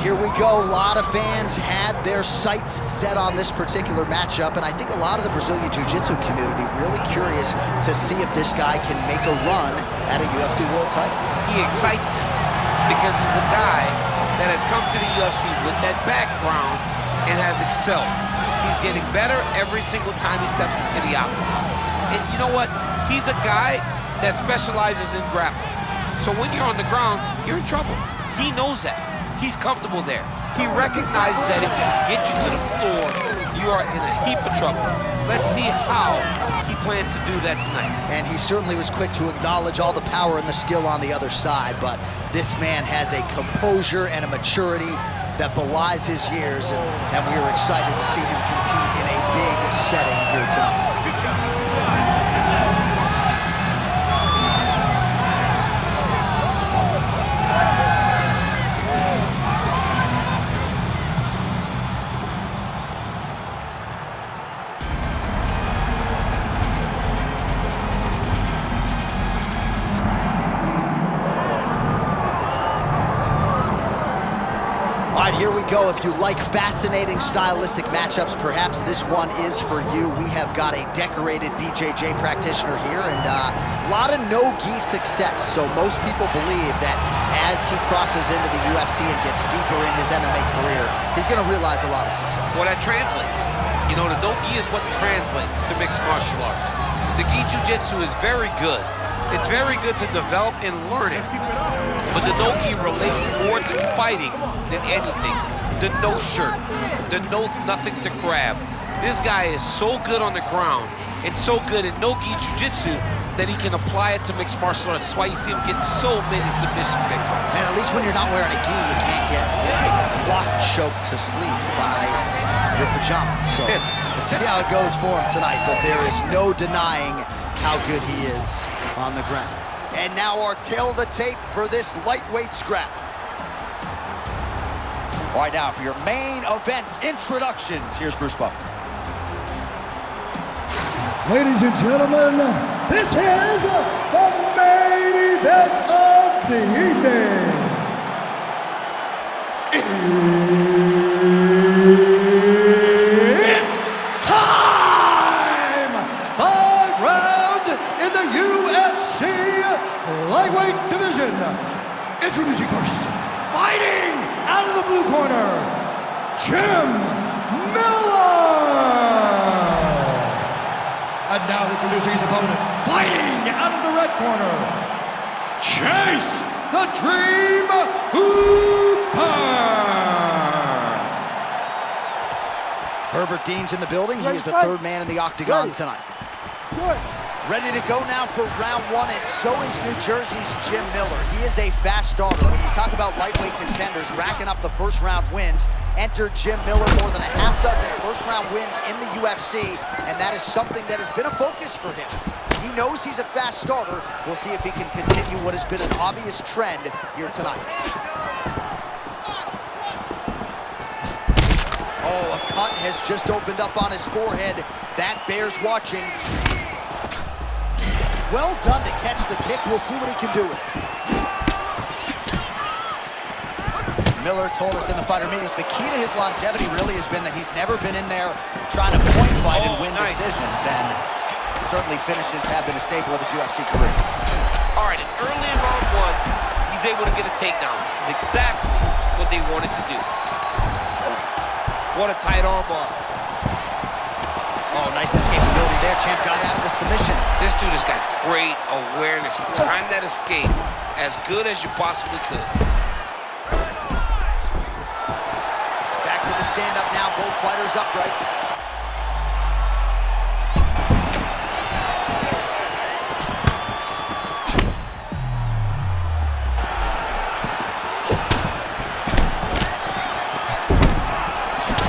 Here we go. A lot of fans had their sights set on this particular matchup, and I think a lot of the Brazilian Jiu-Jitsu community really curious to see if this guy can make a run at a UFC world title. He excites him because he's a guy that has come to the UFC with that background and has excelled. He's getting better every single time he steps into the octagon. And you know what? He's a guy that specializes in grappling. So when you're on the ground, you're in trouble. He knows that. He's comfortable there. He recognizes that if he can get you to the floor, you are in a heap of trouble. Let's see how he plans to do that tonight. And he certainly was quick to acknowledge all the power and the skill on the other side, but this man has a composure and a maturity that belies his years, and we are excited to see him compete in a big setting here tonight. Good job. Here we go. If you like fascinating stylistic matchups, perhaps this one is for you. We have got a decorated BJJ practitioner here, and a lot of no-gi success. So most people believe that as he crosses into the UFC and gets deeper in his MMA career, he's going to realize a lot of success. Well, that translates. You know, the no-gi is what translates to mixed martial arts. The gi jiu-jitsu is very good. It's very good to develop and learn it. But the no-gi relates more to fighting than anything. The no shirt, the no nothing to grab. This guy is so good on the ground and so good in no-gi jiu-jitsu that he can apply it to mixed martial arts. That's why you see him get so many submission victories. And at least when you're not wearing a gi, you can't get cloth choked to sleep by your pajamas. So we'll see how it goes for him tonight, but there is no denying how good he is on the ground. And now our tail of the tape for this lightweight scrap. All right, now for your main event introductions, here's Bruce Buffer. Ladies and gentlemen, this is the main event of the evening. It's time! 5 rounds in the UFC lightweight division. Introducing first, fighting out of the blue corner, Jim Miller. And now introducing his opponent, fighting out of the red corner, Chase the Dream Hooper. Herbert Dean's in the building. He is the third man in the octagon tonight. Good. Ready to go now for round one, and so is New Jersey's Jim Miller. He is a fast starter. When you talk about lightweight contenders racking up the first round wins, enter Jim Miller, more than a half dozen first round wins in the UFC, and that is something that has been a focus for him. He knows he's a fast starter. We'll see if he can continue what has been an obvious trend here tonight. Oh, a cut has just opened up on his forehead. That bears watching. Well done to catch the kick. We'll see what he can do with it. Miller told us in the fighter meetings, the key to his longevity really has been that he's never been in there trying to point fight and win decisions, and certainly finishes have been a staple of his UFC career. All right, and early in round one, he's able to get a takedown. This is exactly what they wanted to do. What a tight arm bar. Oh, nice escapability there. Champ got out of the submission. This dude has got great awareness. He timed that escape as good as you possibly could. Back to the stand-up now. Both fighters upright.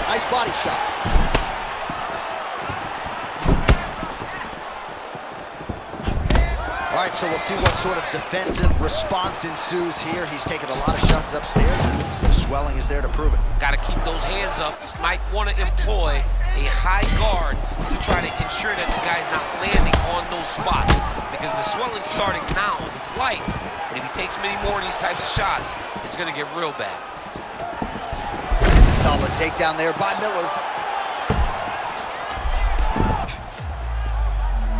Nice nice body shot. All right, so we'll see what sort of defensive response ensues here. He's taken a lot of shots upstairs, and the swelling is there to prove it. Got to keep those hands up. Might want to employ a high guard to try to ensure that the guy's not landing on those spots, because the swelling's starting now. It's light, but if he takes many more of these types of shots, it's going to get real bad. Solid takedown there by Miller.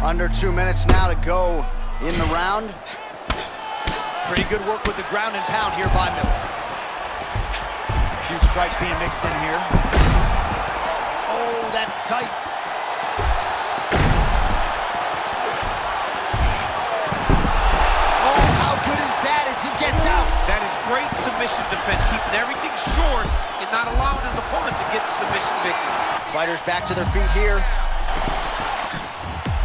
Under 2 minutes now to go in the round. Pretty good work with the ground and pound here by Miller. Few strikes being mixed in here. Oh, that's tight. Oh, how good is that as he gets out? That is great submission defense, keeping everything short and not allowing his opponent to get the submission victory. Fighters back to their feet here.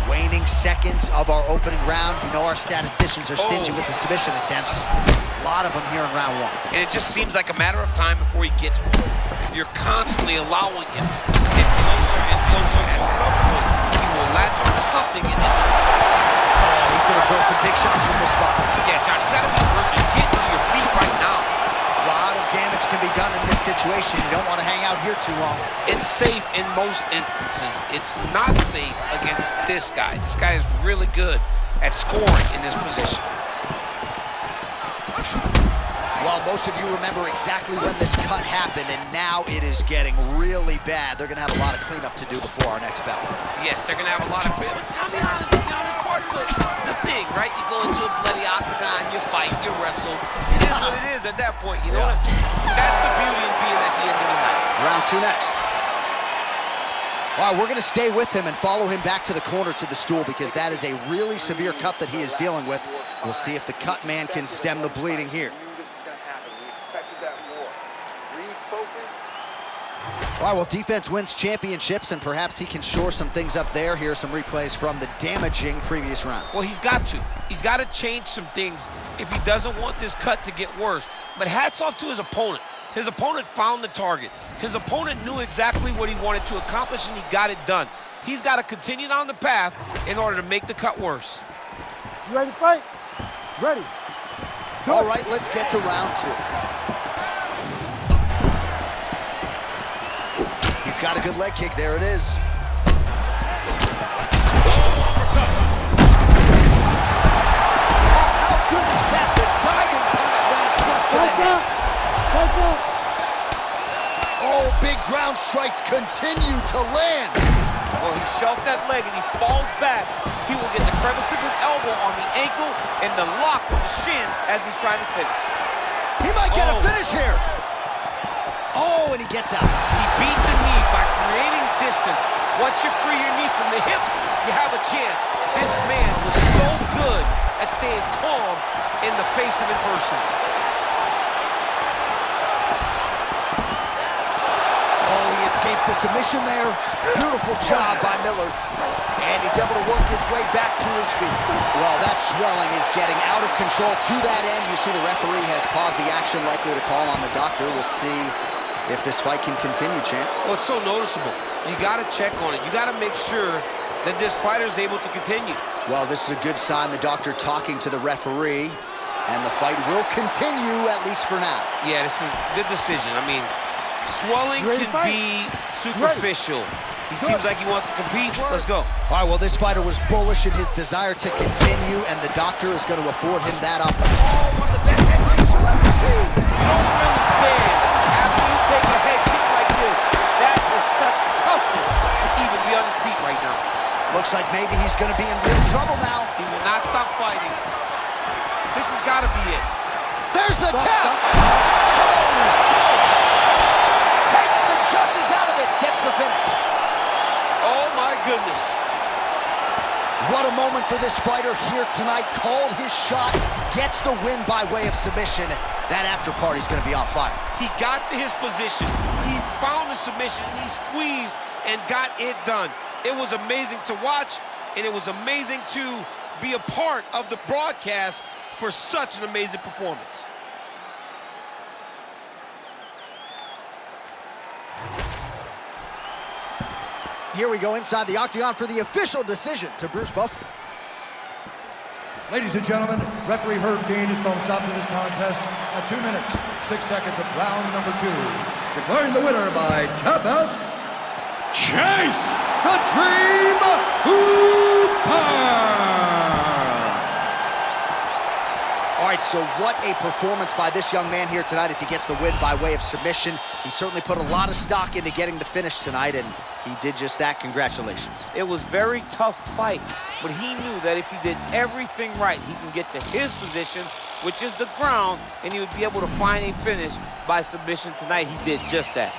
Waning seconds of our opening round. You know our statisticians are stingy with the submission attempts. A lot of them here in round one. And it just seems like a matter of time before he gets one. If you're constantly allowing him to get closer and closer, at some point, he will latch onto something and then... Oh, he could absorb some big shots from this spot. Yeah, John, you gotta be first to get to your feet right now. A lot of damage can be done in this situation. You don't want to hang out here too long. It's safe in most instances. It's not safe against this guy. This guy is really good at scoring in this position. Well, most of you remember exactly when this cut happened, and now it is getting really bad. They're going to have a lot of cleanup to do before our next bout. Yes, they're going to have a lot of cleanup. I mean, honestly, John, it's part of the thing, right? You go into a bloody octagon, you fight, you wrestle. It is what it is at that point, you know what I mean? That's the beauty of being at the end of the night. Round two next. All right, we're going to stay with him and follow him back to the corner to the stool, because that is a really severe cut that he is dealing with. We'll see if the cut man can stem the bleeding here. All right, well, defense wins championships, and perhaps he can shore some things up there. Here are some replays from the damaging previous round. Well, he's got to. He's got to change some things if he doesn't want this cut to get worse. But hats off to his opponent. His opponent found the target. His opponent knew exactly what he wanted to accomplish, and he got it done. He's got to continue down the path in order to make the cut worse. You ready to fight? Ready. All right, let's get to round two. He's got a good leg kick. There it is. Oh, how good is that? The diving punch lands flush to the head. Oh, big ground strikes continue to land. Well, he shelves that leg and he falls back. He will get the crevice of his elbow on the ankle and the lock on the shin as he's trying to finish. He might get a finish here. Oh, and he gets out. He beat the knee by creating distance. Once you free your knee from the hips, you have a chance. This man was so good at staying calm in the face of adversity. Oh, he escapes the submission there. Beautiful job by Miller. And he's able to work his way back to his feet. Well, that swelling is getting out of control to that end. You see the referee has paused the action, likely to call on the doctor. We'll see if this fight can continue, champ. Well, it's so noticeable. You got to check on it. You got to make sure that this fighter is able to continue. Well, this is a good sign. The doctor talking to the referee, and the fight will continue, at least for now. Yeah, this is a good decision. I mean, swelling can be superficial. He seems like he wants to compete. Let's go. All right, well, this fighter was bullish in his desire to continue, and the doctor is going to afford him that opportunity. Oh, one of the best head kicks you'll ever see. Don't really stand after you take a head kick like this. That is such toughness to even be on his feet right now. Looks like maybe he's going to be in real trouble now. He will not stop fighting. This has got to be it. There's the tap. Holy smokes. Takes the judges out of it. Gets the finish. Oh, my goodness. What a moment for this fighter here tonight. Called his shot, gets the win by way of submission. That after party's going to be on fire. He got to his position. He found the submission, and he squeezed and got it done. It was amazing to watch, and it was amazing to be a part of the broadcast for such an amazing performance. Here we go inside the octagon for the official decision to Bruce Buffer. Ladies and gentlemen, referee Herb Dean has called a stop to this contest at 2 minutes, 6 seconds of round number 2. Declaring the winner by tap out, Chase the Dream Hooper! All right, so what a performance by this young man here tonight as he gets the win by way of submission. He certainly put a lot of stock into getting the finish tonight, and he did just that. Congratulations. It was a very tough fight, but he knew that if he did everything right, he can get to his position, which is the ground, and he would be able to find a finish by submission tonight. He did just that.